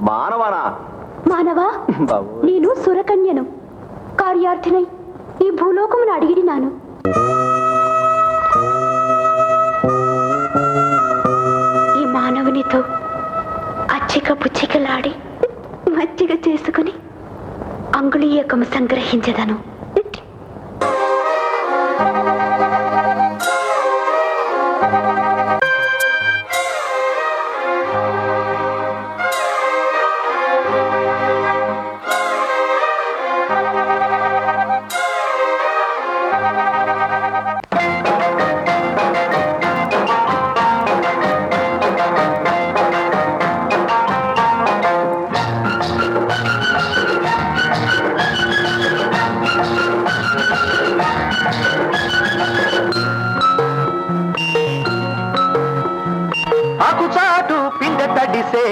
మానవానా? మానవా, నేను సురకన్యను, కార్యార్థినై ఈ భూలోకమును అడిగిడినాను. ఈ మానవునితో అచ్చిక పుచ్చికలాడి మచ్చిక చేసుకుని అంగుళీయకము సంగ్రహించదను. ఆకుచాటు పిండ తడిసే,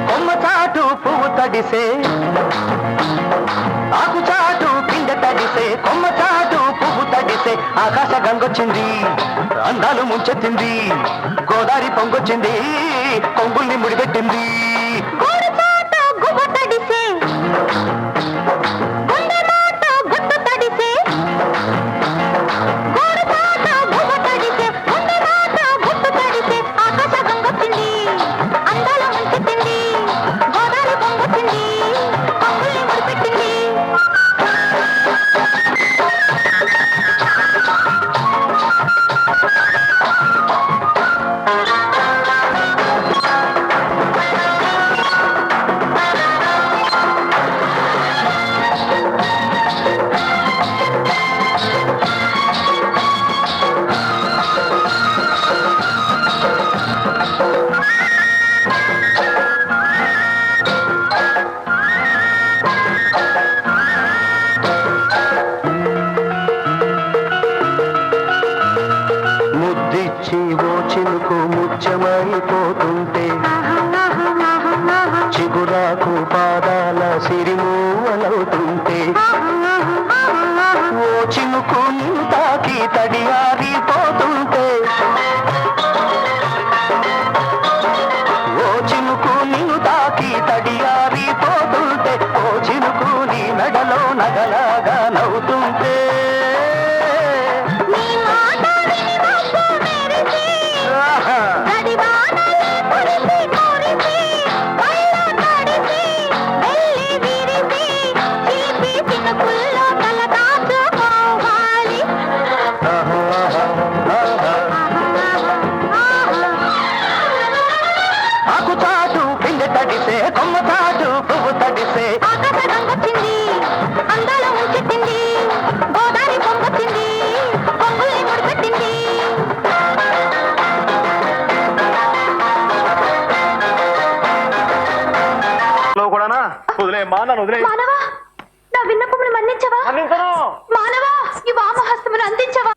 కొమ్మ చాటు పువ్వు తడిసే. ఆకుచాటు పిండ తడిసే, కొమ్మ చాటు పువ్వు తడిసే. ఆకాశ గంగొచ్చింది, అందాలు ముంచెత్తింది. గోదావరి పొంగొచ్చింది, కొంగుల్ని ముడిపెట్టింది. ముద్దిచ్చి ఓ చినుకు ముత్యమైపోతుంటే, చిగురాకు పాదాల సిరిమూవలవుతుంటే. ఓ చినుకు నిన్ను తాకి తడియారిపోతుంటే, ఓ చినుకు నిన్ను తాకి తడియారిపోతుంటే. ఓ చినుకు నీ మెడలో నగలాగా నవ్వుతుంటే. ఆకుచాటు పిండ తడిసే, కొమ్మ చాటు పువ్వు తడిసే. అందాల ముంచెత్తింది, గోదావరి పొంగొచ్చింది, కొంగుల్ని ముడిపెట్టింది. కూడానా? వదిలే మానను, వదిలే. మానవా, నా విన్నపమును మన్నించవా? మానవా, ఈ వామహస్తమును అందించవా?